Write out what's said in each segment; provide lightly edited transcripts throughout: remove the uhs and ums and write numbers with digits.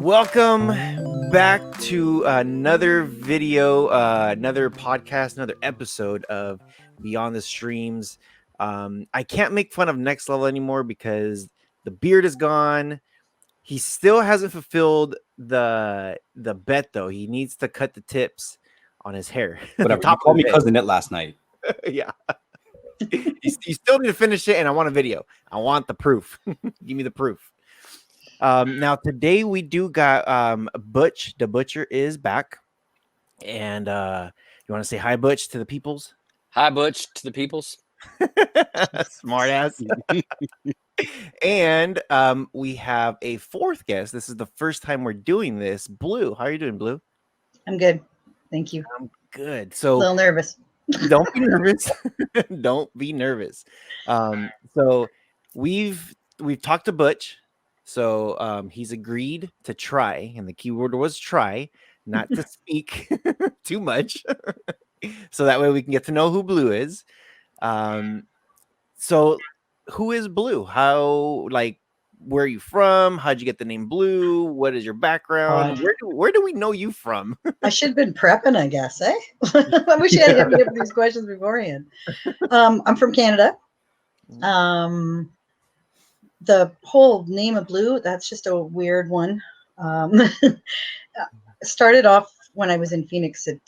Welcome back to another video, another podcast, another episode of Beyond the Streams. I can't make fun of Next Level anymore because the beard is gone. He still hasn't fulfilled the bet though. He needs to cut the tips on his hair. Whatever. You called me cousin it last night. Yeah. You still need to finish it, and I want a video. I want the proof. Give me the proof. Now today we do got Butch. DaButcher is back, and you want to say hi, Butch, to the peoples? Hi, Butch, to the peoples. Smart ass. And we have a fourth guest. This is the first time we're doing this. Blue, how are you doing, Blue? I'm good, thank you. I'm good. So a little nervous. Don't be nervous. Don't be nervous. So we've talked to Butch. So he's agreed to try, and the keyword was try, not to speak too much. So that way we can get to know who Blue is. So who is Blue? How, like, where are you from? How'd you get the name Blue? What is your background? Where do we know you from? I should have been prepping, I guess, eh? I wish you had hit me up with these questions beforehand. I'm from Canada. The whole name of Blue, that's just a weird one. Started off when I was in Phoenix. It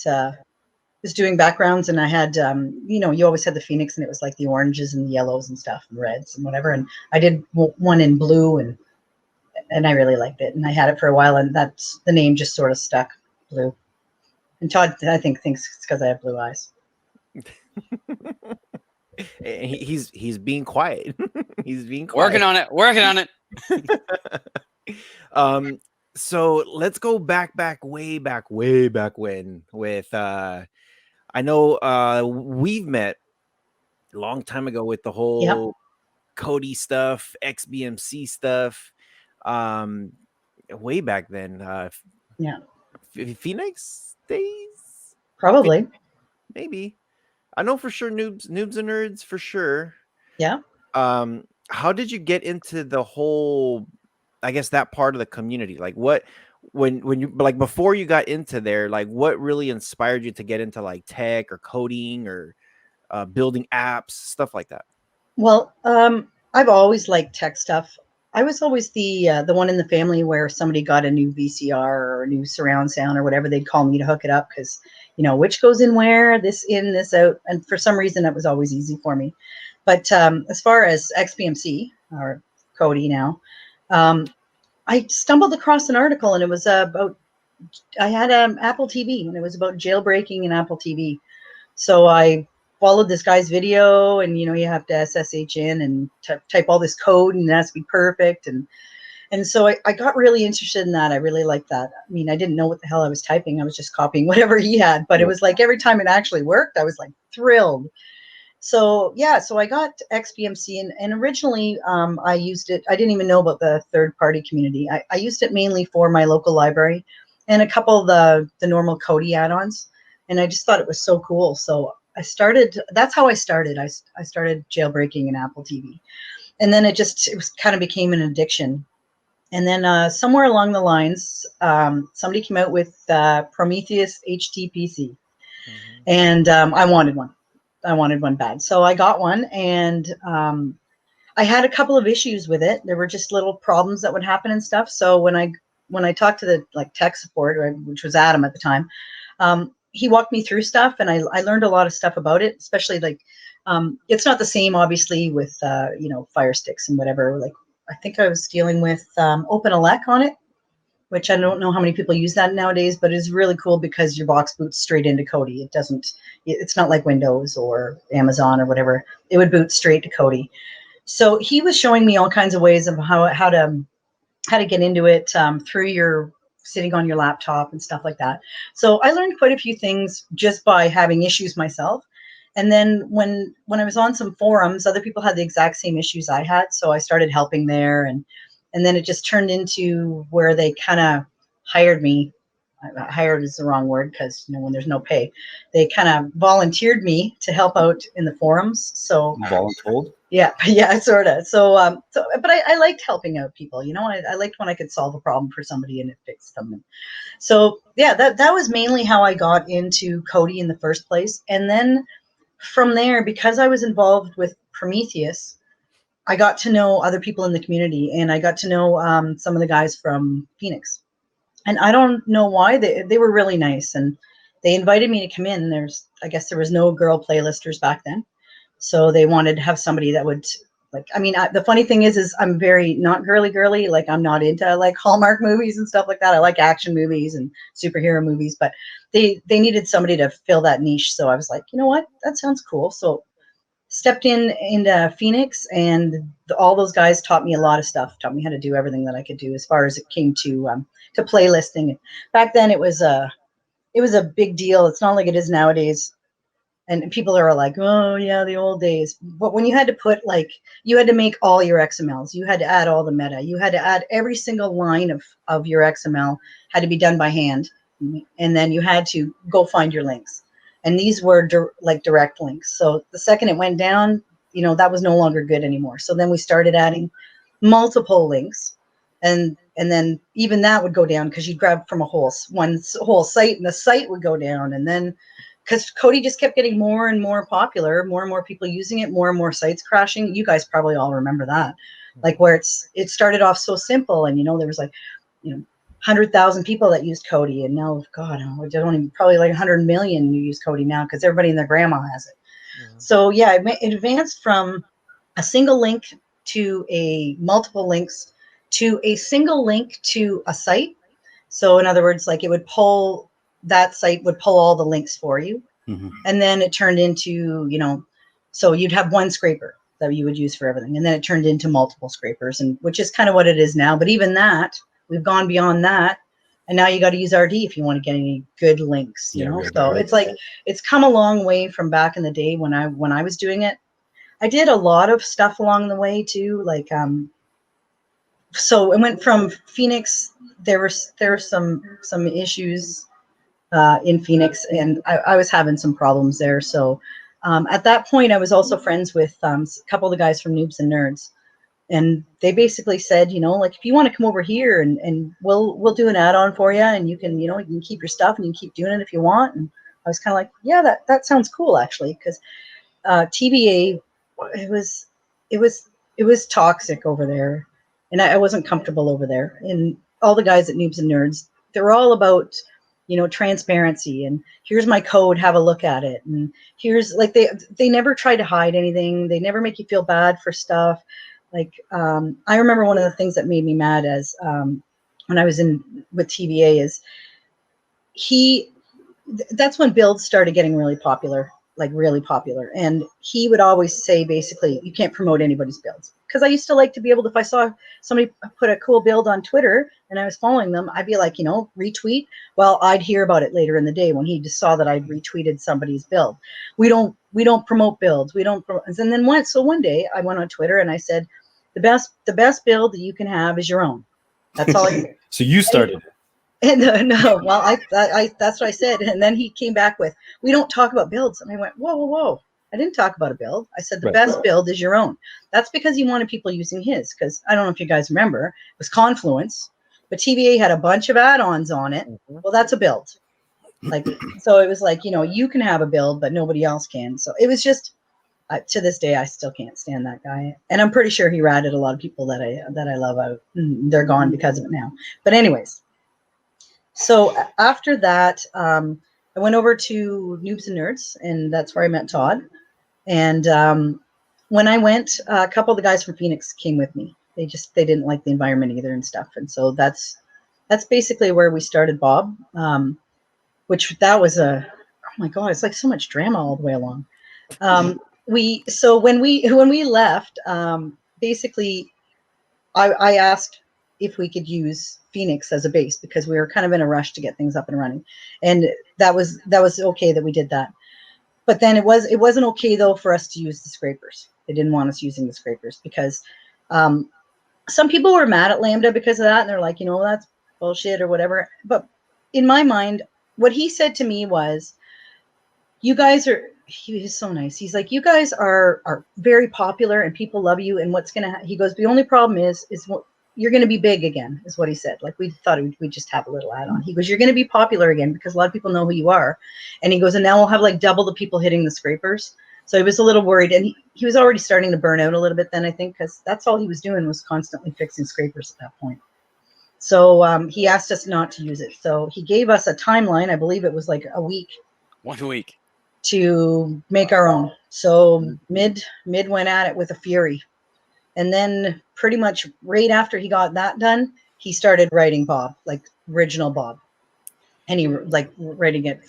was doing backgrounds, and I had, you always had the Phoenix, and it was like the oranges and the yellows and stuff and reds and whatever. And I did one in blue, and I really liked it. And I had it for a while, and that's the name just sort of stuck, Blue. And Todd, I think, thinks it's because I have blue eyes. He's being quiet. He's being quiet. Working on it. So let's go way back when with I know we've met a long time ago with the whole Cody stuff, XBMC stuff. Way back then. Phoenix days? Probably. Maybe. I know for sure noobs and nerds for sure. Yeah. How did you get into the whole, I guess, that part of the community? Like when you, like, before you got into there, like what really inspired you to get into like tech or coding or building apps, stuff like that? Well, I've always liked tech stuff. I was always the one in the family where somebody got a new VCR or a new surround sound or whatever, they'd call me to hook it up because, which goes in where, this in, this out. And for some reason, that was always easy for me. But as far as XBMC or Cody now, I stumbled across an article, and it was about, I had an Apple TV, and it was about jailbreaking an Apple TV. So I followed this guy's video, and you have to SSH in and type all this code, and it has to be perfect. And so I got really interested in that. I really liked that. I mean, I didn't know what the hell I was typing. I was just copying whatever he had, but it was like every time it actually worked, I was like thrilled. So yeah, so I got XBMC, and originally I used it. I didn't even know about the third-party community. I used it mainly for my local library and a couple of the normal Cody add-ons, and I just thought it was so cool. So that's how I started. I started jailbreaking an Apple TV, and then it kind of became an addiction. And then somewhere along the lines, somebody came out with Prometheus HTPC, and I wanted one. I wanted one bad. So I got one, and I had a couple of issues with it. There were just little problems that would happen and stuff. So when I talked to the tech support, which was Adam at the time, he walked me through stuff, and I learned a lot of stuff about it, especially it's not the same obviously with Fire Sticks and whatever. Like I think I was dealing with OpenELEC on it, which I don't know how many people use that nowadays, but it's really cool because your box boots straight into Kodi. It's not like Windows or Amazon or whatever. It would boot straight to Kodi. So he was showing me all kinds of ways of how to get into it through your sitting on your laptop and stuff like that. So I learned quite a few things just by having issues myself. And then when I was on some forums, other people had the exact same issues I had. So I started helping there, and then it just turned into where they kind of hired me. Hired is the wrong word because when there's no pay, they kind of volunteered me to help out in the forums. So voluntold. Yeah, yeah, sort of. So, but I liked helping out people. You know, I liked when I could solve a problem for somebody and it fixed them. And so, yeah, that was mainly how I got into Cody in the first place. And then from there, because I was involved with Prometheus, I got to know other people in the community, and I got to know some of the guys from Phoenix. And I don't know why they were really nice, and they invited me to come in. I guess there was no girl playlisters back then. So they wanted to have somebody that would like, I mean, the funny thing is I'm very not girly. Like I'm not into like Hallmark movies and stuff like that. I like action movies and superhero movies, but they needed somebody to fill that niche. So I was like, you know what? That sounds cool. So stepped into Phoenix, and all those guys taught me a lot of stuff, taught me how to do everything that I could do as far as it came to playlisting. Back then it was a big deal. It's not like it is nowadays. And people are like, oh yeah, the old days. But when you had to put like, you had to make all your XMLs, you had to add all the meta, you had to add every single line of your XML had to be done by hand. And then you had to go find your links. And these were like direct links. So the second it went down, you know, that was no longer good anymore. So then we started adding multiple links. And then even that would go down because you'd grab from one whole site, and the site would go down. And then because Cody just kept getting more and more popular, more and more people using it, more and more sites crashing. You guys probably all remember that, like where it started off so simple, and you know there was like, you know, 100,000 people that used Cody, and now God, I don't even, probably like 100 million you use Cody now because everybody and their grandma has it. So yeah, it advanced from a single link to a multiple links to a single link to a site. So in other words, like that site would pull all the links for you. Mm-hmm. And then it turned into, you know, so you'd have one scraper that you would use for everything. And then it turned into multiple scrapers, and which is kind of what it is now. But even that, we've gone beyond that. And now you got to use RD if you want to get any good links, you know? So it's like, it's come a long way from back in the day when I was doing it. I did a lot of stuff along the way too. Like, so it went from Phoenix. There were some issues in Phoenix, and I was having some problems there. So at that point, I was also friends with a couple of the guys from Noobs and Nerds, and they basically said, you know, like if you want to come over here and we'll do an add-on for you, and you can, you know, you can keep your stuff and you can keep doing it if you want. And I was kind of like, yeah, that sounds cool actually, because TBA, it was toxic over there, and I wasn't comfortable over there. And all the guys at Noobs and Nerds, they're all about, you know, transparency, and here's my code, have a look at it. And here's like, they never try to hide anything. They never make you feel bad for stuff. Like, I remember one of the things that made me mad as when I was with TVA is that's when builds started getting really popular, like really popular. And he would always say, basically, you can't promote anybody's builds. Because I used to like to be able to, if I saw somebody put a cool build on Twitter and I was following them, I'd be like, you know, retweet. Well, I'd hear about it later in the day when he just saw that I'd retweeted somebody's build. We don't promote builds. We don't promote. And then one day I went on Twitter and I said, the best build that you can have is your own. That's all. So you started. And no, well, I that's what I said. And then he came back with, we don't talk about builds. And I went, whoa. I didn't talk about a build. I said the best build is your own. That's because he wanted people using his, because I don't know if you guys remember, it was Confluence, but TVA had a bunch of add-ons on it. Well, that's a build. Like, so it was like, you know, you can have a build, but nobody else can. So it was just, to this day, I still can't stand that guy. And I'm pretty sure he ratted a lot of people that I love out. They're gone because of it now. But anyways. So after that, I went over to Noobs and Nerds, and that's where I met Todd. And when I went, a couple of the guys from Phoenix came with me. They didn't like the environment either and stuff. And so that's basically where we started Bob, which that was oh my God, it's like so much drama all the way along. So when we left, basically I asked if we could use Phoenix as a base because we were kind of in a rush to get things up and running. And that was okay that we did that. But then it wasn't okay though for us to use the scrapers. They didn't want us using the scrapers because some people were mad at Lambda because of that. And they're like, you know, that's bullshit or whatever. But in my mind, what he said to me was, you guys are, he was so nice. He's like, you guys are very popular and people love you. And what's gonna he goes, the only problem is what you're gonna be big again, is what he said. Like we thought we'd just have a little add-on. He goes, you're gonna be popular again because a lot of people know who you are. And he goes, and now we'll have like double the people hitting the scrapers. So he was a little worried, and he was already starting to burn out a little bit then, I think, because that's all he was doing was constantly fixing scrapers at that point. So he asked us not to use it. So he gave us a timeline. I believe it was like a week. 1 week. To make our own. So mid went at it with a fury. And then pretty much right after he got that done, he started writing Bob, like original Bob. And he like writing it.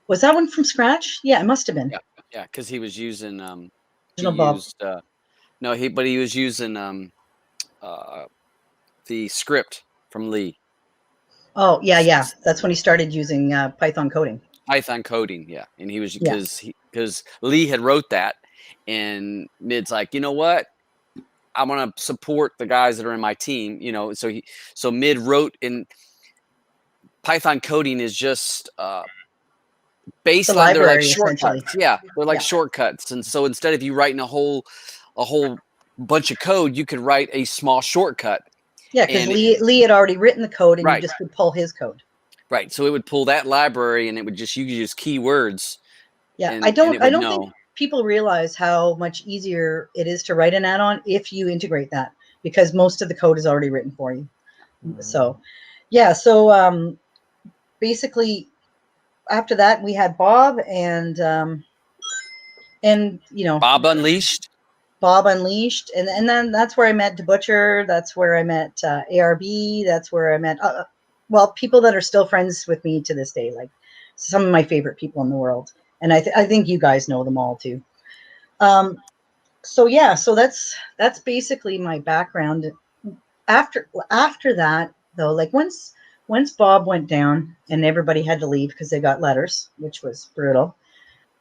Was that one from scratch? Yeah, it must have been. Yeah, because he was using Original Bob. but he was using the script from Lee. Oh, yeah. That's when he started using Python coding. Python coding, yeah. And he was because Lee had wrote that, and Mid's like, you know what? I want to support the guys that are in my team, you know. So Mid wrote in Python coding is just based on they're like shortcuts. Yeah, they're like shortcuts. And so instead of you writing a whole bunch of code, you could write a small shortcut. Yeah, because Lee had already written the code, and right. you just would pull his code. Right. So it would pull that library, and it would just you could use keywords. Yeah, I don't think people realize how much easier it is to write an add-on if you integrate that, because most of the code is already written for you. So, yeah. So basically, after that, we had Bob and you know, Bob Unleashed. And then that's where I met DaButcher. That's where I met ARB. That's where I met people that are still friends with me to this day, like some of my favorite people in the world. And I think you guys know them all too. So yeah, so that's basically my background. After that though, like once Bob went down and everybody had to leave because they got letters, which was brutal.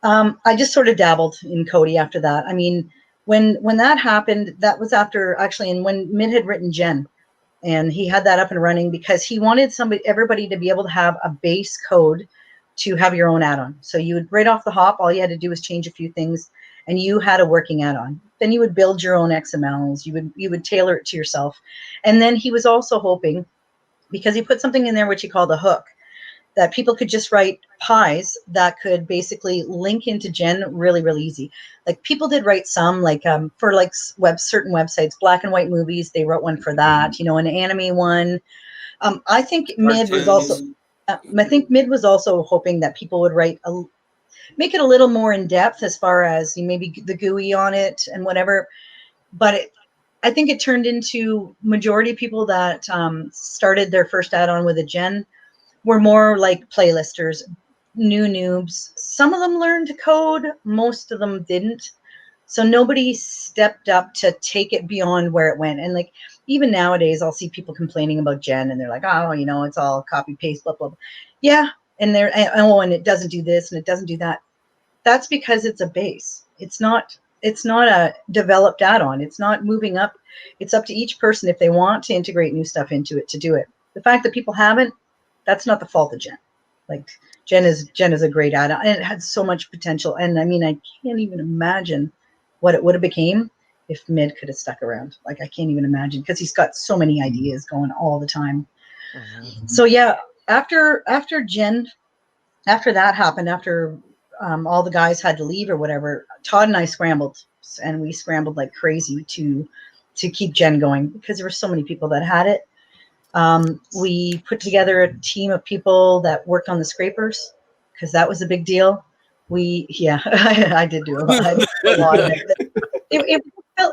I just sort of dabbled in Cody after that. I mean, when that happened, that was after actually, and when Min had written Jen, and he had that up and running because he wanted everybody to be able to have a base code to have your own add-on. So you would right off the hop, all you had to do was change a few things, and you had a working add-on. Then you would build your own XMLs. You would tailor it to yourself, and then he was also hoping, because he put something in there which he called a hook, that people could just write pies that could basically link into Gen really, really easy. Like people did write some, like for like certain websites, black and white movies, they wrote one for that, you know, an anime one. I think Mid was also hoping that people would make it a little more in depth as far as maybe the GUI on it and whatever. But I think it turned into majority of people that started their first add-on with a Gen were more like playlisters, new noobs. Some of them learned to code, most of them didn't. So nobody stepped up to take it beyond where it went. And like even nowadays, I'll see people complaining about Gen, and they're like, oh, you know, it's all copy paste, blah blah blah. Yeah, and and it doesn't do this and it doesn't do that. That's because it's a base. It's not a developed add-on. It's not moving up. It's up to each person if they want to integrate new stuff into it to do it. The fact that people haven't, that's not the fault of Gen. Like Gen is a great add-on, and it had so much potential. And I mean, I can't even imagine what it would have became if Mid could have stuck around. Like I can't even imagine, because he's got so many ideas going all the time. So yeah, after Gen, after that happened, after all the guys had to leave or whatever, Todd and I scrambled, and we scrambled like crazy to keep Gen going, because there were so many people that had it. We put together a team of people that worked on the scrapers, because that was a big deal. I did do a lot of it.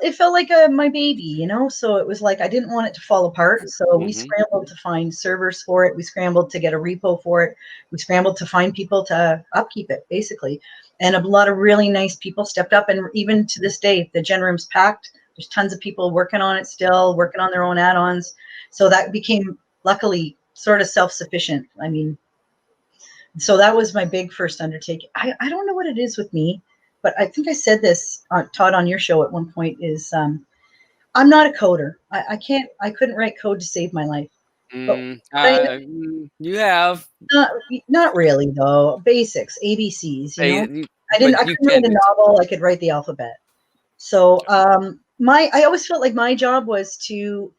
It felt like my baby, you know, so it was like I didn't want it to fall apart. So we scrambled to find servers for it. We scrambled to get a repo for it. We scrambled to find people to upkeep it, basically. And a lot of really nice people stepped up. And even to this day, the Gen room's packed. There's tons of people working on it still, working on their own add-ons. So that became, luckily, sort of self-sufficient. I mean, so that was my big first undertaking. I don't know what it is with me, but I think I said this, Todd, on your show at one point, is I'm not a coder. I couldn't write code to save my life. You have. Not really though. Basics, ABCs. You know, I couldn't write a novel. I could write the alphabet. So I always felt like my job was to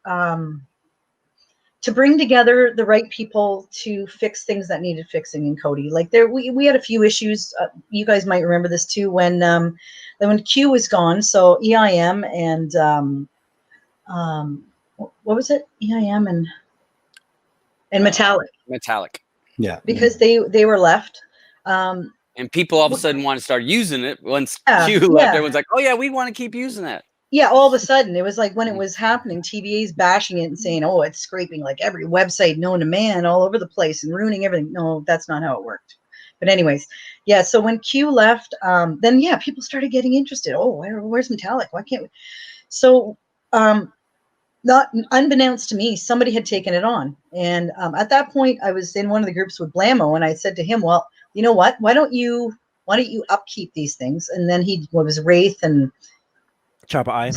bring together the right people to fix things that needed fixing in Kodi. Like we had a few issues. You guys might remember this too when Q was gone. So EIM and what was it? EIM and Metallic. Yeah. Because they were left. And people all of a sudden want to start using it once Q left. Everyone's like, oh yeah, we want to keep using that. Yeah, all of a sudden it was like when it was happening, TVA's bashing it and saying, oh, it's scraping like every website known to man all over the place and ruining everything. No, that's not how it worked. But anyways, yeah, so when Q left, then people started getting interested. Oh, where's Metallic? Why can't we? So not unbeknownst to me, somebody had taken it on. And at that point I was in one of the groups with Blammo, and I said to him, well, you know what? Why don't you upkeep these things? And then he was Wraith and Chapa I.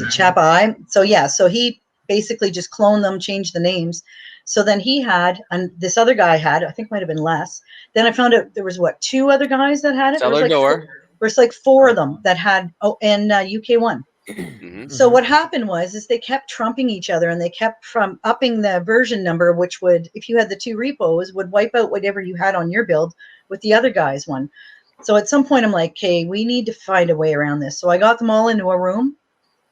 So he basically just cloned them, changed the names. So then he had, and this other guy had, I think might have been less. Then I found out there was two other guys that had it. There's like four of them that had, and UK1. So what happened is they kept trumping each other, and they kept from upping the version number, which would, if you had the two repos, would wipe out whatever you had on your build with the other guy's one. So at some point I'm like, okay, we need to find a way around this. So I got them all into a room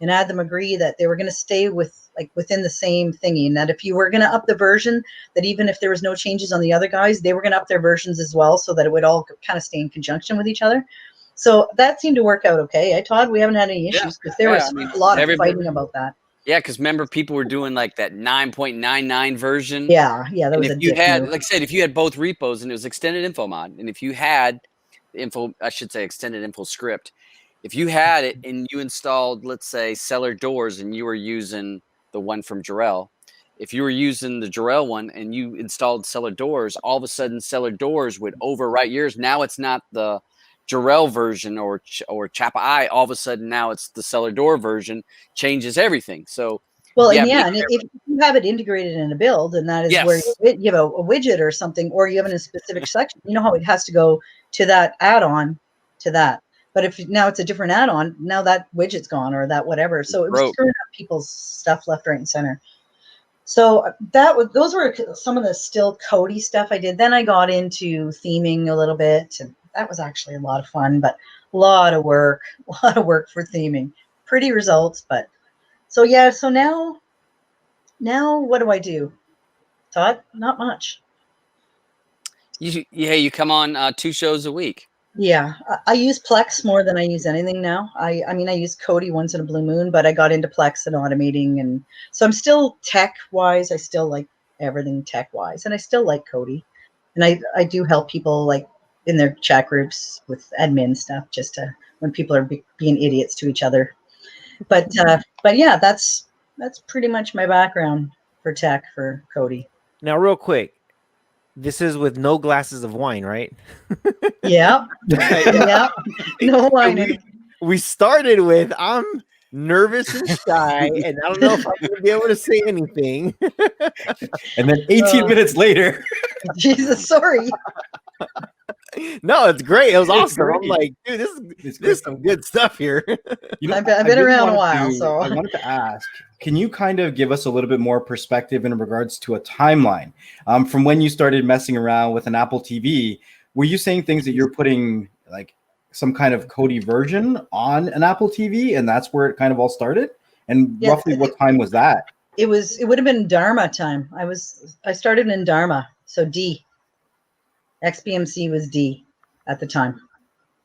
and had them agree that they were going to stay within the same thingy, and that if you were going to up the version, that even if there was no changes on the other guys, they were going to up their versions as well, so that it would all kind of stay in conjunction with each other. So that seemed to work out okay. Todd, we haven't had any issues, because there was a lot of fighting about that. Yeah, because remember, people were doing like that 9.99 version. Yeah, that was a dick move. Like I said, if you had both repos and it was extended info mod, and if you had extended info script, if you had it and you installed, let's say, Cellar Doors, and you were using the one from Jarrell, if you were using the Jarrell one and you installed Cellar Doors, all of a sudden Cellar Doors would overwrite yours. Now it's not the Jarrell version or Chapa I. All of a sudden now it's the Cellar Door version, changes everything. So and if you have it integrated in a build, and that is where you have a widget or something, or you have it in a specific section, you know how it has to go to that add-on to that. But if now it's a different add-on, now that widget's gone or that whatever. So it was screwing up people's stuff left, right, and center. So those were some of the still Kodi stuff I did. Then I got into theming a little bit, and that was actually a lot of fun, but a lot of work for theming. Pretty results, but so yeah. So now what do I do, Todd? Not much. You come on 2 shows a week. Yeah, I use Plex more than I use anything now. I mean, I use Kodi once in a blue moon, but I got into Plex and automating, and so I'm still tech-wise. I still like everything tech-wise, and I still like Kodi, and I do help people like in their chat groups with admin stuff, just to when people are being idiots to each other. But yeah, that's pretty much my background for tech for Kodi. Now, real quick. This is with no glasses of wine, right? Yeah. Yeah. No wine. We started with, I'm nervous and shy, and I don't know if I'm going to be able to say anything. And then 18 minutes later. Jesus, sorry. No, it's great. It was awesome. I'm like, dude, this is some good stuff here. I've been around a while, so I wanted to ask, can you kind of give us a little bit more perspective in regards to a timeline from when you started messing around with an Apple TV? Were you saying things that you're putting like some kind of Kodi version on an Apple TV, and that's where it kind of all started? And roughly what time was that? It would have been Dharma time. I started in Dharma, so D. XBMC was D at the time.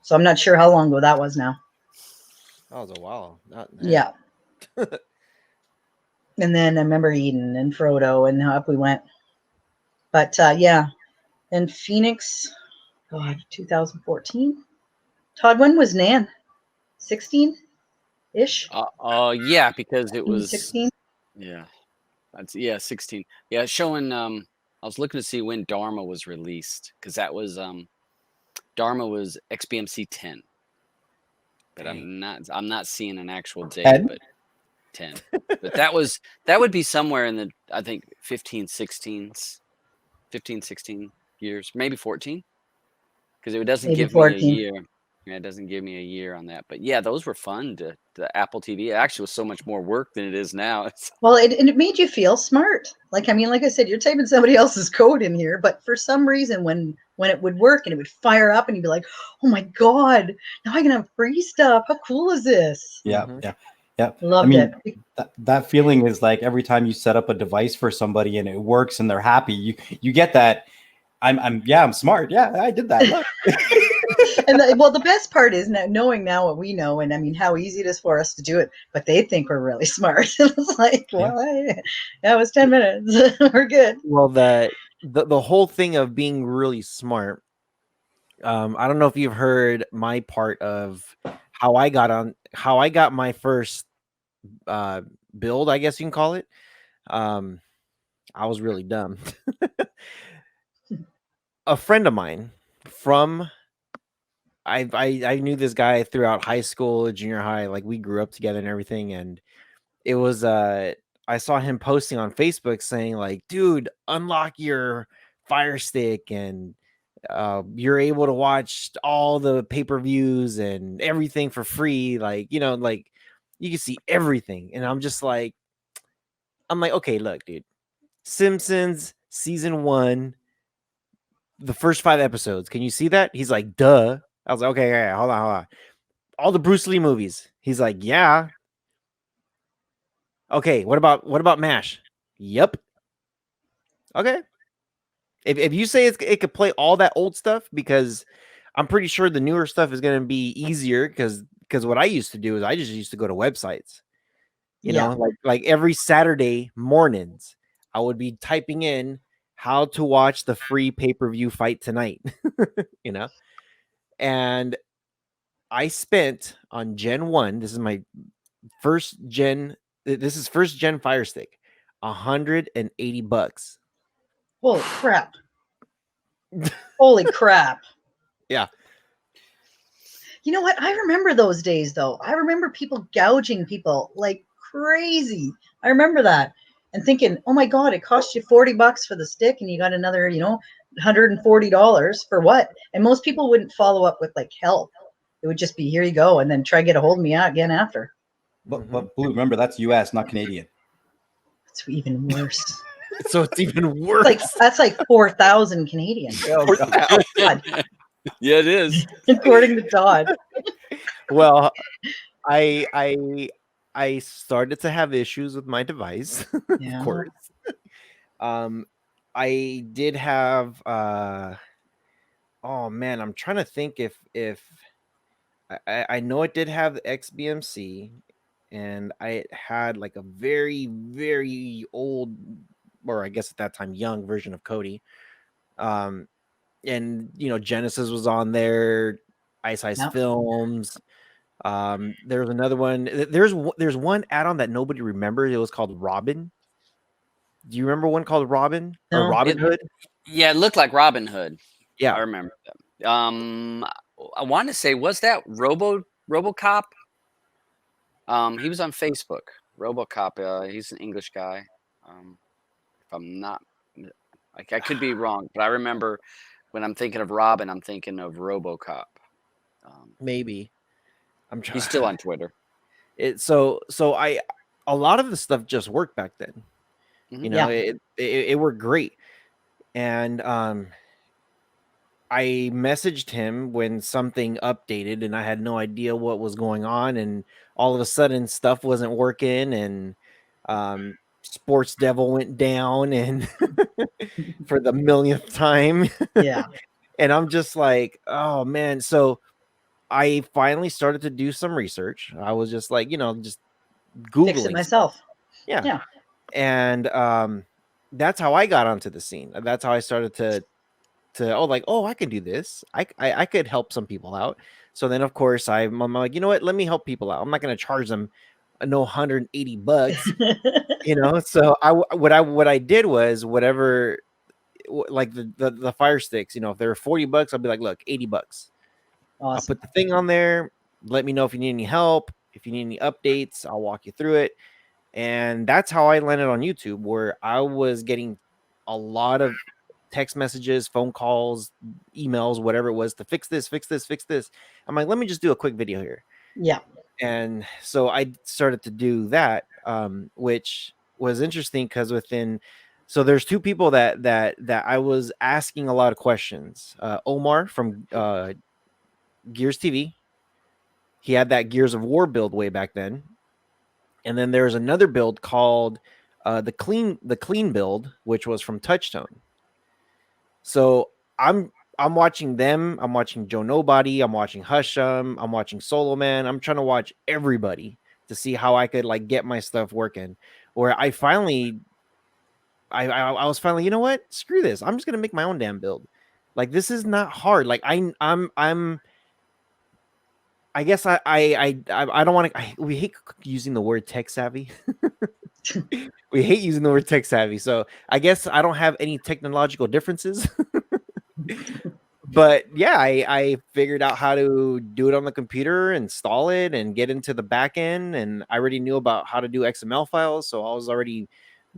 So I'm not sure how long ago that was now. That was a while. Yeah. And then I remember Eden and Frodo, and up we went. But yeah. And Phoenix, God, 2014. Todd, when was Nan? 16-ish? Yeah, because it was 16. Yeah. 16. Yeah, showing I was looking to see when Dharma was released, because that was Dharma was XBMC 10. But I'm not seeing an actual date, 10? but 10. But that would be somewhere in the I think 15, 16 years, maybe 14, because it doesn't Maybe give me a 14. year. Yeah, it doesn't give me a year on that. But yeah, those were fun. The Apple TV. It actually was so much more work than it is now. Well, and it made you feel smart. Like, I mean, like I said, you're typing somebody else's code in here, but for some reason, when it would work and it would fire up, and you'd be like, "Oh my god, now I can have free stuff! How cool is this?" Yeah, Mhm. yeah. Loved it. That feeling is like every time you set up a device for somebody and it works and they're happy, you get that. I'm smart. Yeah, I did that. Look. And the best part is knowing now what we know, and I mean how easy it is for us to do it, but they think we're really smart. It's like, well, that was 10 minutes. We're good. Well, the whole thing of being really smart. I don't know if you've heard my part of how I got my first build, I guess you can call it. I was really dumb. A friend of mine from I knew this guy throughout high school, junior high, like we grew up together and everything, and it was I saw him posting on Facebook saying like, dude, unlock your Fire Stick and you're able to watch all the pay-per-views and everything for free, like, you know, like you can see everything. And I'm like, okay, look, dude, Simpsons season 1, the first 5 episodes, can you see that? He's like, duh. I was like, okay, hold on. All the Bruce Lee movies. He's like, yeah. Okay, what about MASH? Yep. Okay. If you say it could play all that old stuff, because I'm pretty sure the newer stuff is going to be easier, because what I used to do is I just used to go to websites. You know, like every Saturday mornings, I would be typing in how to watch the free pay-per-view fight tonight. You know, and I spent on Gen 1, this is my first gen, this is first gen Fire Stick, $180. Holy crap. Holy crap. Yeah. You know what? I remember those days, though. I remember people gouging people like crazy. I remember that and thinking, oh my God, it cost you $40 for the stick and you got another, $140 for what? And most people wouldn't follow up with like help. It would just be, here you go, and then try to get a hold of me out again after. But Blue, remember that's US, not Canadian. It's even worse. So it's even worse. That's like 4,000 Canadian. Oh, God. Yeah, it is. According to Todd. Well, I started to have issues with my device, Yeah. of course. I did have oh man, I'm trying to think if I know it did have the XBMC, and I had like a very, very old, or I guess at that time young version of Cody. And Genesis was on there, Ice Films. There was another one. There's one add-on that nobody remembers. It was called Robin. Do you remember one called Robin or No. Robin Hood? Yeah, it looked like Robin Hood. Yeah, I remember that. I want to say, was that RoboCop? He was on Facebook. RoboCop. He's an English guy. If I'm not, I could be wrong, but I remember when I'm thinking of Robin, I'm thinking of RoboCop. maybe. I'm trying. He's still on Twitter. So a lot of the stuff just worked back then. It worked great. And I messaged him when something updated and I had no idea what was going on, and all of a sudden stuff wasn't working, and Sports Devil went down and for the millionth time. Yeah. And I'm just like, oh man. So I finally started to do some research. I was just like, just Googling Fix it myself. Yeah. And that's how I got onto the scene. That's how I started to I can do this. I could help some people out. So then of course I'm like, you know what? Let me help people out. I'm not going to charge them $180. So what I did was whatever, like the Fire Sticks, if they were $40, I'll be like, look, $80. Awesome. I'll put the thing on there. Let me know if you need any help. If you need any updates, I'll walk you through it. And that's how I landed on YouTube, where I was getting a lot of text messages, phone calls, emails, whatever it was, to fix this, fix this, fix this. I'm like, let me just do a quick video here. Yeah. And so I started to do that, which was interesting because so there's two people that I was asking a lot of questions. Omar from Gears TV. He had that Gears of War build way back then. And then there's another build called the clean build, which was from Touchstone. So I'm watching them. I'm watching Joe Nobody. I'm watching Husham. I'm watching Solo Man. I'm trying to watch everybody to see how I could like get my stuff working. Where I finally, I was finally, you know what? Screw this. I'm just gonna make my own damn build. Like this is not hard. Like I guess I don't want to. We hate using the word tech savvy. We hate using the word tech savvy. So I guess I don't have any technological differences. But yeah, I figured out how to do it on the computer, install it, and get into the back end. And I already knew about how to do XML files, so I was already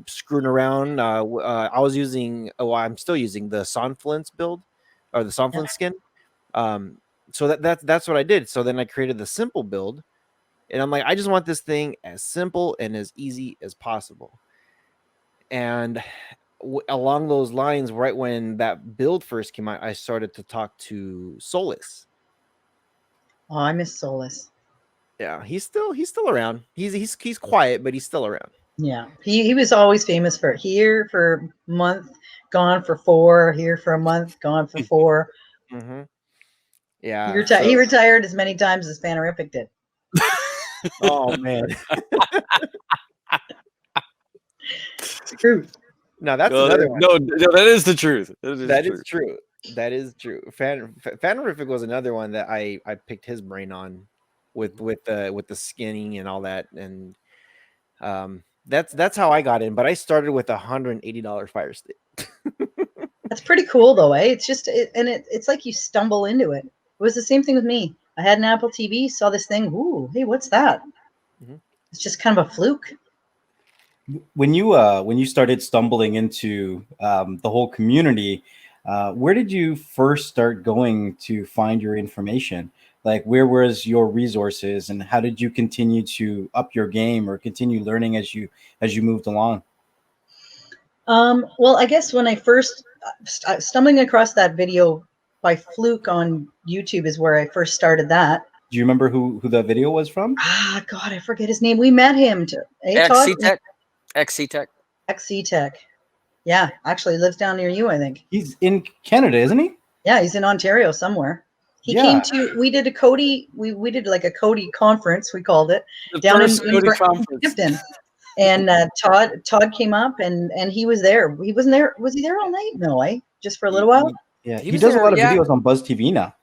screwing around. I was using, I'm still using the Sonfluence build, or the Sonfluence skin. So that's what I did. So then I created the simple build, and I'm like, I just want this thing as simple and as easy as possible. And along those lines, right when that build first came out, I started to talk to Solus. Oh, I miss Solus. Yeah, he's still around. He's quiet, but he's still around. Yeah, he was always famous for here for a month, gone for 4, here for a month, gone for 4. Mm-hmm. Yeah, He retired as many times as Fanorific did. Oh man, it's the truth. No, that's another one. No, that is the truth. That is true. That is true. Fanorific was another one that I picked his brain on with the skinning and all that, and that's how I got in. But I started with $180 Fire Stick. That's pretty cool though, eh? It's just it's like you stumble into it. It was the same thing with me. I had an Apple TV, saw this thing. Ooh, hey, what's that? Mm-hmm. It's just kind of a fluke. When you started stumbling into the whole community, where did you first start going to find your information? Like, where was your resources, and how did you continue to up your game or continue learning as you moved along? Well, I guess when I first stumbling across that video by fluke on YouTube is where I first started that. Do you remember who that video was from? Ah, God, I forget his name. We met him. nxtlvltech. Yeah, actually lives down near you, I think. He's in Canada, isn't he? Yeah, he's in Ontario somewhere. He came to, we did a Cody, we did like a Cody conference, we called it, down in Brampton. And Todd came up and he was there. He wasn't there. Was he there all night? No, just for a little while. Yeah, he does a lot of videos on Buzz TV now.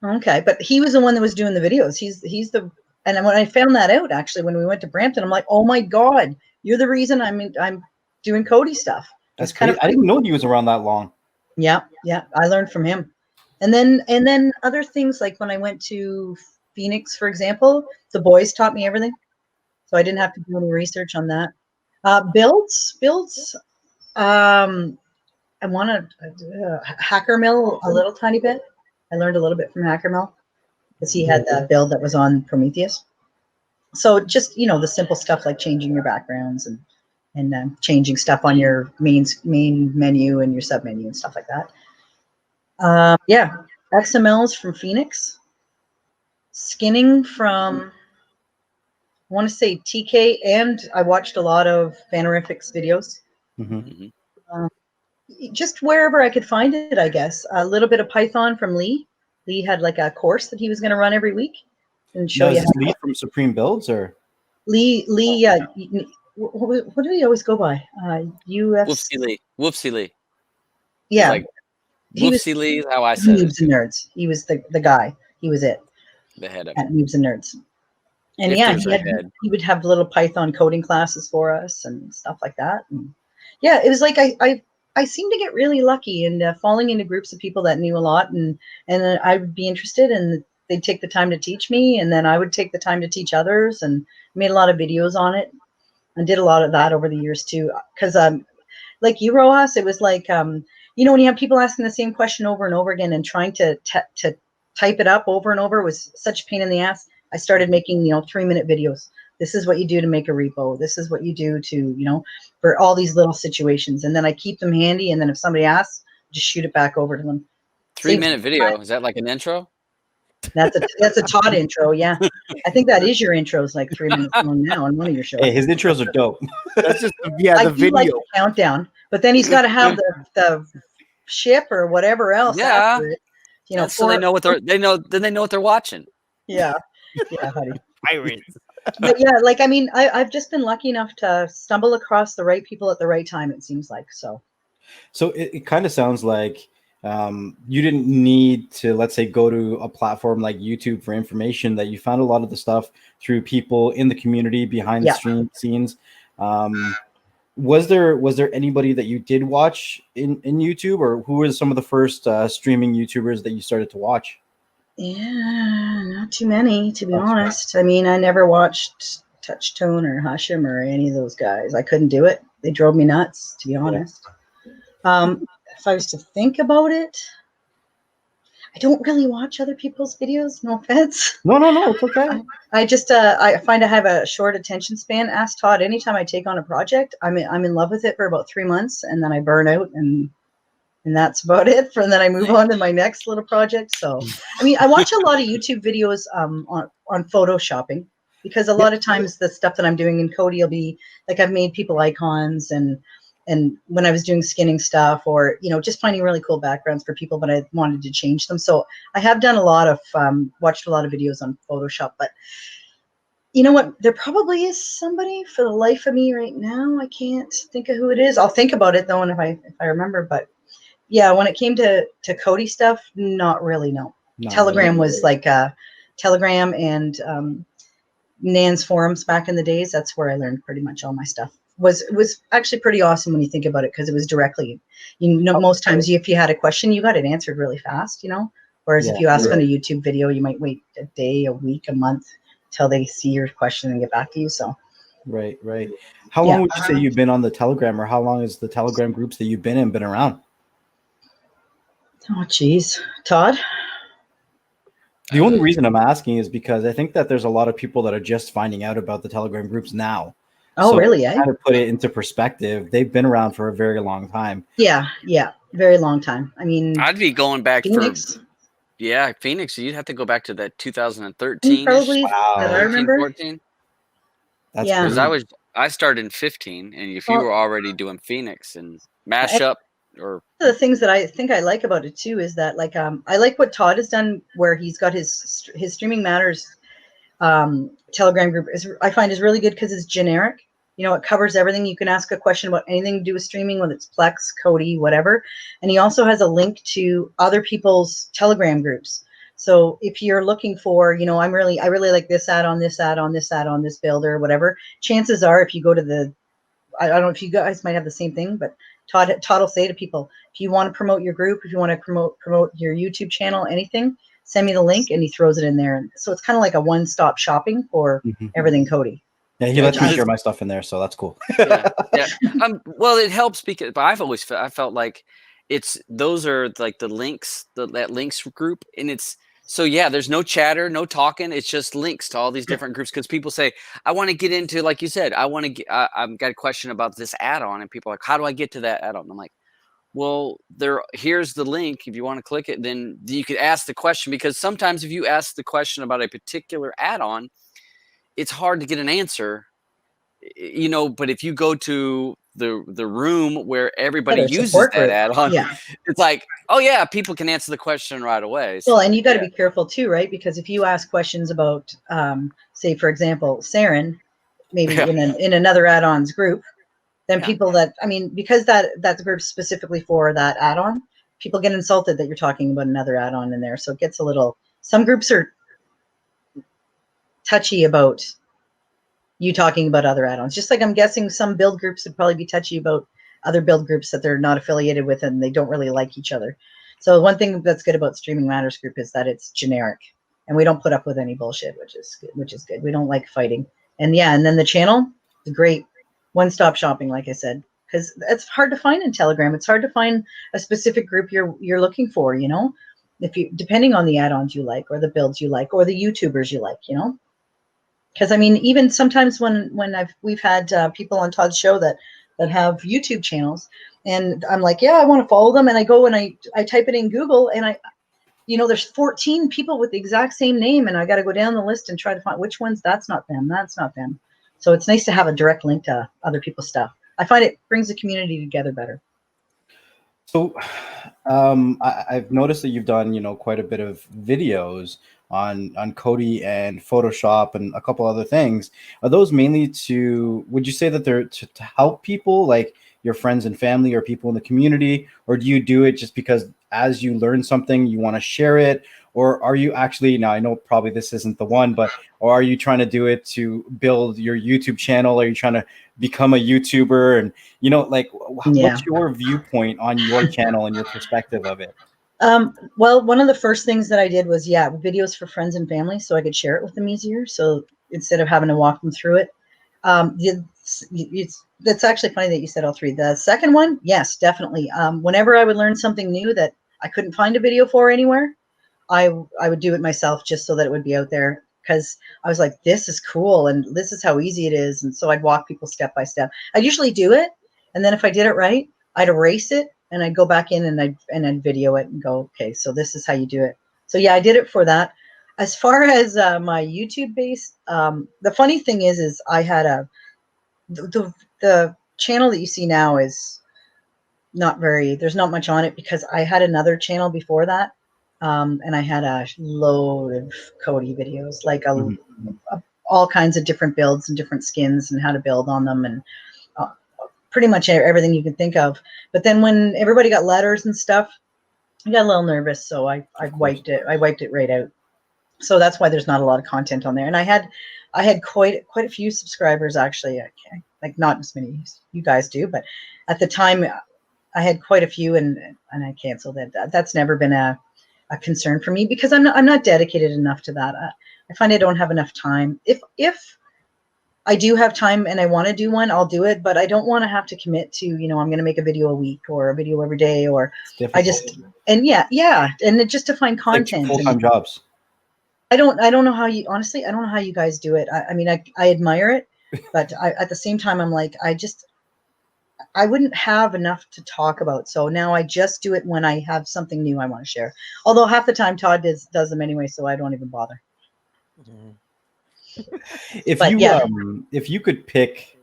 Okay, but he was the one that was doing the videos. He's the, and when I found that out, actually, when we went to Brampton, I'm like, oh my God, you're the reason I'm doing Cody stuff. That's kind of, I didn't know he was around that long. Yeah, I learned from him. And then other things, like when I went to Phoenix, for example, the boys taught me everything. So I didn't have to do any research on that. Builds. I want to Hacker Mill a little tiny bit. I learned a little bit from Hacker Mill because he had that build that was on Prometheus. So just, the simple stuff like changing your backgrounds and changing stuff on your main menu and your sub menu and stuff like that. XMLs from Phoenix. Skinning from, I want to say TK, and I watched a lot of Fanorific's videos. Mm-hmm. Just wherever I could find it, I guess. A little bit of Python from Lee. Lee had like a course that he was going to run every week and show you. Lee from Supreme Builds or Lee? What do we always go by? Whoopsie Lee. Yeah, like Whoopsie Lee is how I said Noobs and Nerds. He was the guy. He was it. The head of at Noobs and Nerds. And he would have little Python coding classes for us and stuff like that. And yeah, it was like I seemed to get really lucky and falling into groups of people that knew a lot, and I would be interested, and they'd take the time to teach me, and then I would take the time to teach others, and made a lot of videos on it. and did a lot of that over the years too. Because like you, Rojas, it was like you know, when you have people asking the same question over and over again and trying to type it up over and over was such a pain in the ass. I started making, you know, 3-minute videos. This is what you do to make a repo. This is what you do to, you know, for all these little situations. And then I keep them handy. And then if somebody asks, just shoot it back over to them. 3-minute video. Is that like an intro? That's a Todd intro. Yeah. I think that is your intro. It's like 3 minutes long now on one of your shows. Hey, his intros are dope. That's just yeah, I the do video. like the countdown, but then he's got to have the ship or whatever else after it. You know, so they know what they know what they're watching. Yeah. Yeah, honey. Pirates. But yeah, like, I mean, I've just been lucky enough to stumble across the right people at the right time, it seems like. So it kind of sounds like you didn't need to, let's say, go to a platform like YouTube for information, that you found a lot of the stuff through people in the community behind the stream scenes. Was there anybody that you did watch in YouTube, or who were some of the first streaming YouTubers that you started to watch? yeah, not too many, to be honest. I mean, I never watched Touchtone or Hushim or any of those guys. I couldn't do it. They drove me nuts, to be honest. If I was to think about it, I don't really watch other people's videos. No offense. No, it's okay. I just I find I have a short attention span. Ask Todd. Anytime I take on a project, I'm in love with it for about 3 months, and then I burn out, and that's about it. And then I move on to my next little project. So, I mean, I watch a lot of YouTube videos on photoshopping, because a lot of times the stuff that I'm doing in Cody will be like, I've made people icons, and when I was doing skinning stuff, or, you know, just finding really cool backgrounds for people, but I wanted to change them. So I have done a lot of, watched a lot of videos on Photoshop, but you know what? There probably is somebody. For the life of me right now, I can't think of who it is. I'll think about it though, and if I remember. But yeah, when it came to Cody stuff, not really. No. Telegram was like Telegram and Nan's forums back in the days. That's where I learned pretty much all my stuff. It was actually pretty awesome when you think about it, because it was directly, you know, most times if you had a question, you got it answered really fast, you know, whereas if you ask on a YouTube video, you might wait a day, a week, a month till they see your question and get back to you. So right. How long would you say you've been on the Telegram, or how long is the Telegram groups that you've been in been around? Oh geez, Todd. The only reason I'm asking is because I think that there's a lot of people that are just finding out about the Telegram groups now. Oh, so really? Kind of put it into perspective. They've been around for a very long time. Yeah, very long time. I mean, I'd be going back Phoenix. Phoenix. You'd have to go back to that 2013. Probably. Wow. I remember. 14. That's because I started in 15, and if you were already doing Phoenix and mashup, or the things that I think I like about it too is that, like, I like what Todd has done, where he's got his Streaming Matters Telegram group I find is really good, because it's generic. You know, it covers everything. You can ask a question about anything to do with streaming, whether it's Plex, Cody, whatever. And he also has a link to other people's Telegram groups. So if you're looking for, you know, I really like this add-on, this add-on, this add-on, this builder, whatever. Chances are, if you go to I don't know if you guys might have the same thing, but Todd will say to people, if you want to promote your group, if you want to promote your YouTube channel, anything, send me the link, and he throws it in there. So it's kind of like a one-stop shopping for everything Cody. Yeah, he lets me share my stuff in there, so that's cool. yeah. Well, it helps, because, but I felt like those are like the links, that links group, and it's so there's no chatter, no talking. It's just links to all these different groups, because people say, I want to get into, like you said, I've got a question about this add-on, and people are like, how do I get to that add-on? I'm like, well, here's the link. If you want to click it, then you could ask the question, because sometimes if you ask the question about a particular add-on, it's hard to get an answer, you know. But if you go to the room where everybody uses that add-on, it's like, oh yeah, people can answer the question right away. So, well, and you got to be careful too, right? Because if you ask questions about, say, for example, Saren, maybe in another add-ons group, then people that, I mean, because that's a group specifically for that add-on, people get insulted that you're talking about another add-on in there. So it gets a little, some groups are touchy about you talking about other add-ons. Just like I'm guessing some build groups would probably be touchy about other build groups that they're not affiliated with, and they don't really like each other. So one thing that's good about Streaming Matters group is that it's generic, and we don't put up with any bullshit, which is good. We don't like fighting. And and then the channel is great. one-stop shopping, like I said, because it's hard to find in Telegram. It's hard to find a specific group you're looking for, you know, if you, depending on the add-ons you like or the builds you like or the YouTubers you like, you know. Because I mean, even sometimes when we've had people on Todd's show that have YouTube channels, and I'm like, yeah, I want to follow them, and I go and I type it in Google, and I, you know, there's 14 people with the exact same name, and I got to go down the list and try to find which ones that's not them. So it's nice to have a direct link to other people's stuff. I find it brings the community together better. So I've noticed that you've done, you know, quite a bit of videos on Cody and Photoshop and a couple other things. Are those mainly to, would you say that they're to help people like your friends and family or people in the community, or do you do it just because as you learn something you want to share it? Or are you actually, now I know probably this isn't the one, but or are you trying to do it to build your YouTube channel? Are you trying to become a YouTuber? And, you know, like, what's your viewpoint on your channel and your perspective of it? Well, one of the first things that I did was, videos for friends and family so I could share it with them easier. So instead of having to walk them through it, that's actually funny that you said all three. The second one, yes, definitely. Whenever I would learn something new that I couldn't find a video for anywhere, I would do it myself just so that it would be out there, because I was like, this is cool and this is how easy it is. And so I'd walk people step by step. I'd usually do it, and then if I did it right, I'd erase it and I'd go back in and I'd video it and go, okay, so this is how you do it. So yeah, I did it for that. As far as my YouTube base, the funny thing is I had the channel that you see now is not very, there's not much on it because I had another channel before that. And I had a load of Cody videos, like all kinds of different builds and different skins and how to build on them, and pretty much everything you can think of. But then when everybody got letters and stuff, I got a little nervous, so I wiped it. I wiped it right out. So that's why there's not a lot of content on there. And I had quite a few subscribers actually. Like not as many as you guys do, but at the time I had quite a few, and I canceled it. That's never been a concern for me because I'm not dedicated enough to that. I find I don't have enough time. If I do have time and I want to do one, I'll do it, but I don't want to have to commit to, you know, I'm going to make a video a week or a video every day, or I just, and and just to find content. Like full-time jobs. I don't know how you, honestly, I don't know how you guys do it. I mean, I admire it, but at the same time, I'm like, I wouldn't have enough to talk about. So now I just do it when I have something new I want to share. Although half the time Todd does them anyway, so I don't even bother. If you could pick,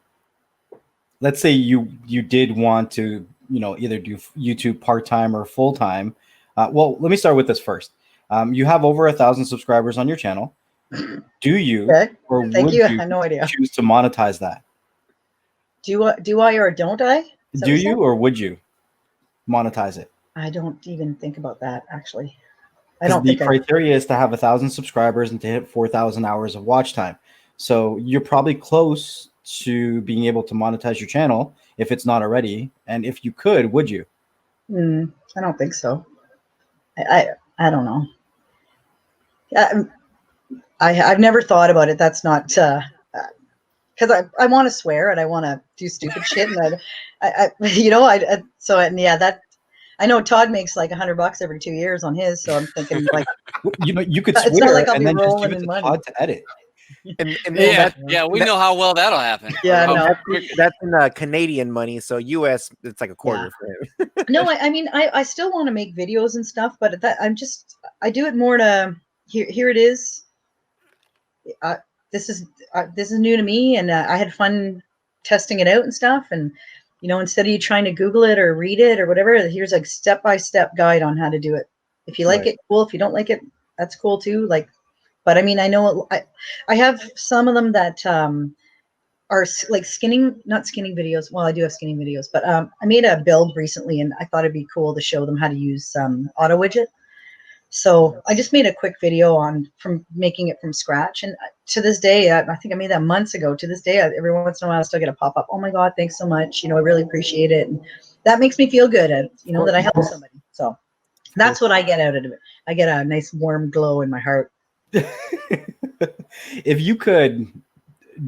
let's say you did want to, you know, either do YouTube part-time or full-time. Well, let me start with this first. You have over 1,000 subscribers on your channel. Do you, or would you I have no idea. choose to monetize that? Do I or don't I? Do you or would you monetize it? I don't even think about that, actually. I don't think the criteria is to have 1,000 subscribers and to hit 4,000 hours of watch time. So you're probably close to being able to monetize your channel if it's not already. And if you could, would you? I don't think so. I don't know. I've never thought about it. That's not because I want to swear and I want to do stupid shit, and that I know Todd makes like $100 every 2 years on his, so I'm thinking like, you know, you could it's not swear like I'll and be then just rolling give it in to money. Todd to edit. And we know how well that'll happen. Yeah, no, that's in Canadian money, so US it's like a quarter for him. No, I mean I still want to make videos and stuff, but I do it more to here it is. This is new to me, and I had fun testing it out and stuff. And you know, instead of you trying to Google it or read it or whatever, here's like step-by-step guide on how to do it. If you like it, cool. If you don't like it, that's cool too. Like, but I mean, I know I have some of them that are like not skinning videos. Well, I do have skinning videos, but I made a build recently, and I thought it'd be cool to show them how to use auto widget. So I just made a quick video from making it from scratch. And to this day, I think I made that months ago. To this day, every once in a while, I still get a pop up. Oh my God, thanks so much. You know, I really appreciate it. And that makes me feel good. You know, that I helped somebody. So that's what I get out of it. I get a nice warm glow in my heart. If you could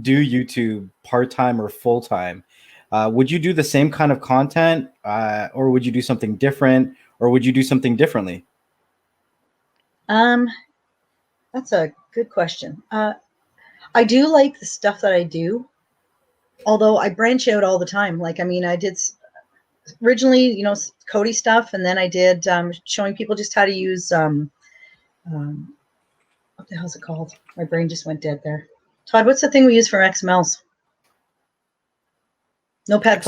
do YouTube part-time or full-time, would you do the same kind of content, or would you do something different, or would you do something differently? That's a good question. I do like the stuff that I do, although I branch out all the time. Like, I mean, I did originally, you know, Cody stuff, and then I did showing people just how to use what the hell's it called? My brain just went dead there. Todd, what's the thing we use for XMLs? Notepad++?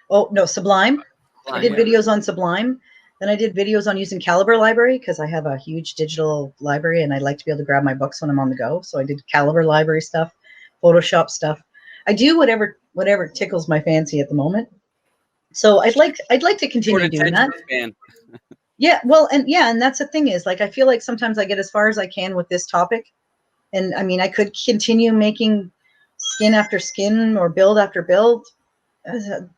Oh, no, Sublime. I did videos on Sublime. Then I did videos on using Calibre library because I have a huge digital library and I like to be able to grab my books when I'm on the go. So I did Calibre library stuff, Photoshop stuff. I do whatever tickles my fancy at the moment. So I'd like to continue doing that. Yeah, well, and that's the thing is, like, I feel like sometimes I get as far as I can with this topic. And I mean, I could continue making skin after skin or build after build,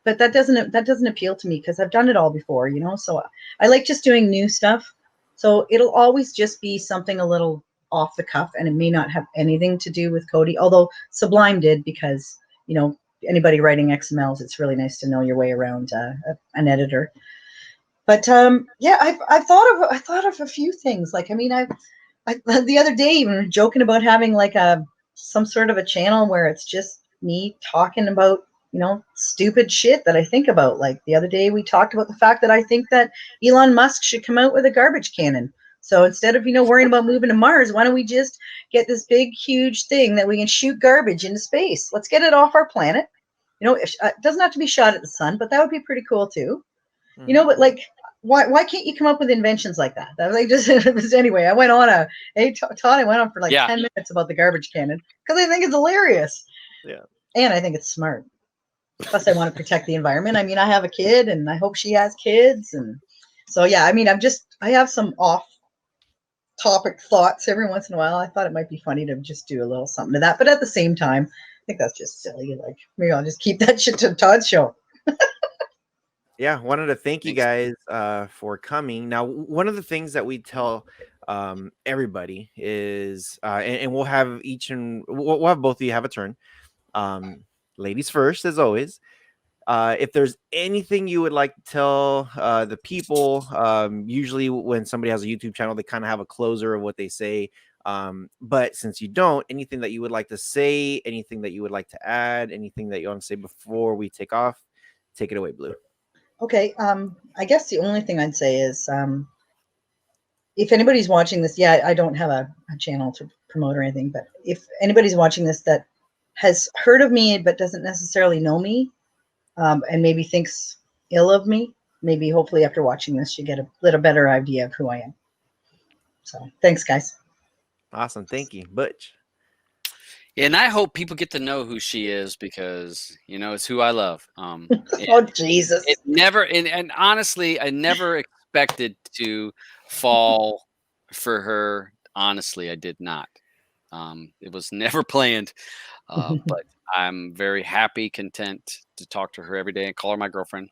but that doesn't appeal to me because I've done it all before, you know. So I like just doing new stuff. So it'll always just be something a little off the cuff, and it may not have anything to do with Cody, although Sublime did, because, you know, anybody writing XMLs, it's really nice to know your way around an editor. But yeah, I've thought of a few things. Like, I mean, I the other day even joking about having like some sort of a channel where it's just me talking about, you know, stupid shit that I think about. Like the other day we talked about the fact that I think that Elon Musk should come out with a garbage cannon. So instead of, you know, worrying about moving to Mars, why don't we just get this big, huge thing that we can shoot garbage into space? Let's get it off our planet. You know, it doesn't have to be shot at the sun, but that would be pretty cool too. Mm-hmm. You know, but like, why can't you come up with inventions like that? That was like just anyway. I went on Todd. I went on for like 10 minutes about the garbage cannon because I think it's hilarious. Yeah, and I think it's smart. Plus, I want to protect the environment. I mean, I have a kid, and I hope she has kids, and so yeah. I mean, I have some off-topic thoughts every once in a while. I thought it might be funny to just do a little something to that, but at the same time, I think that's just silly. Like, maybe I'll just keep that shit to Todd's show. Yeah, wanted to thank you guys for coming. Now, one of the things that we tell everybody is, and we'll have we'll have both of you have a turn. Ladies first, as always. If there's anything you would like to tell the people, usually when somebody has a YouTube channel, they kind of have a closer of what they say. But since you don't, anything that you would like to say, anything that you would like to add, anything that you want to say before we take off, take it away, Blue. Okay, I guess the only thing I'd say is, if anybody's watching this, I don't have a channel to promote or anything, but if anybody's watching this that has heard of me but doesn't necessarily know me, and maybe thinks ill of me, maybe hopefully after watching this, you get a little better idea of who I am. So thanks, guys. Awesome. Thank you, Butch. And I hope people get to know who she is because, you know, it's who I love. Oh, Jesus. It never, and honestly, I never expected to fall for her. Honestly, I did not. It was never planned. But I'm very happy, content to talk to her every day and call her my girlfriend,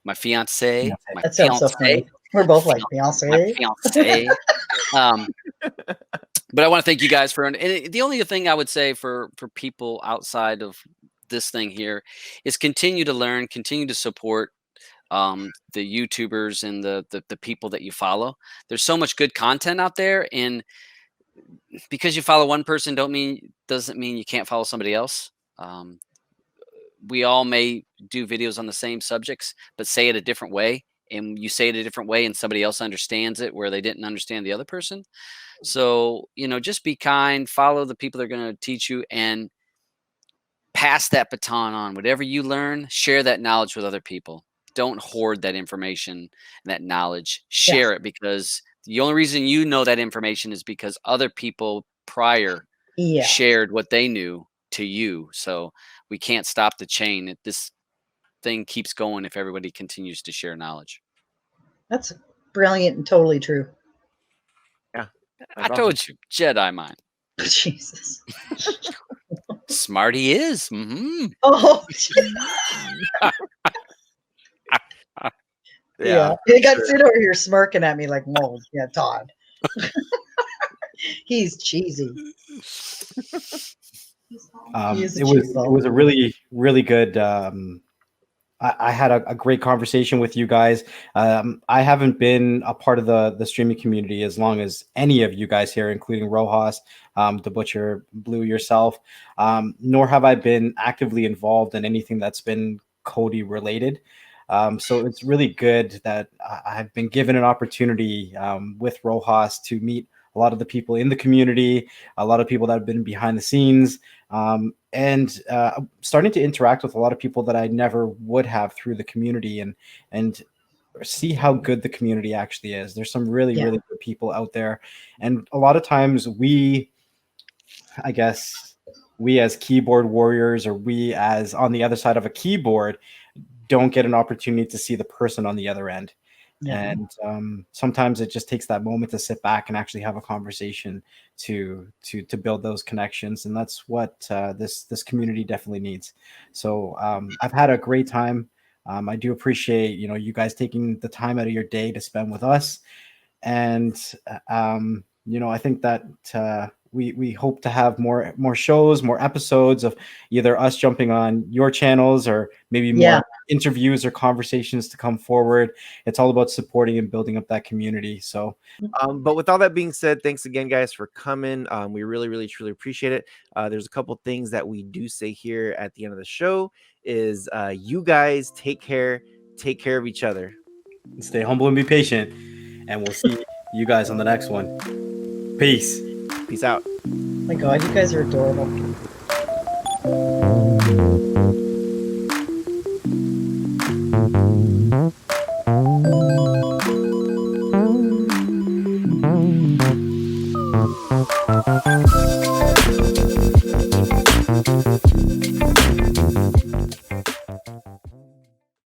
my fiance. Yeah, that sounds so funny. We're both like fiance. My fiance. But I want to thank you guys for, and the only thing I would say for people outside of this thing here is continue to learn, continue to support the YouTubers and the people that you follow. There's so much good content out there, and because you follow one person doesn't mean you can't follow somebody else. We all may do videos on the same subjects, but say it a different way, and you say it a different way and somebody else understands it where they didn't understand the other person. So, you know, just be kind, follow the people that are going to teach you, and pass that baton on. Whatever you learn, share that knowledge with other people. Don't hoard that information and that knowledge. Share it, because the only reason you know that information is because other people prior shared what they knew to you. So we can't stop the chain. This thing keeps going if everybody continues to share knowledge. That's Brilliant and totally true. Yeah. I told you, Jedi mind. Jesus. Smart he is. Mm-hmm. Oh. Yeah. He got sit over here smirking at me like, whoa, yeah, Todd. He's cheesy. He is a It cheese was ball. a really good. I had a great conversation with you guys. I haven't been a part of the streaming community as long as any of you guys here, including Rohas, DaButcher, Blue, yourself. Nor have I been actively involved in anything that's been Cody related. So it's really good that I've been given an opportunity with Rojas to meet a lot of the people in the community, a lot of people that have been behind the scenes, and starting to interact with a lot of people that I never would have through the community, and see how good the community actually is. There's some really Yeah. really good people out there, and a lot of times I guess we as keyboard warriors, or we as on the other side of a keyboard, don't get an opportunity to see the person on the other end. Yeah. And sometimes it just takes that moment to sit back and actually have a conversation to build those connections, and that's what this community definitely needs. So I've had a great time. I do appreciate you guys taking the time out of your day to spend with us, and I think that we hope to have more shows, more episodes of either us jumping on your channels, or maybe more Yeah. interviews or conversations to come forward. It's all about supporting and building up that community. So But with all that being said, thanks again, guys, for coming. We really, really, truly appreciate it. There's a couple things that we do say here at the end of the show is you guys take care of each other. stay humble and be patient, and we'll see you guys on the next one. Peace. Peace out. My God, you guys are adorable.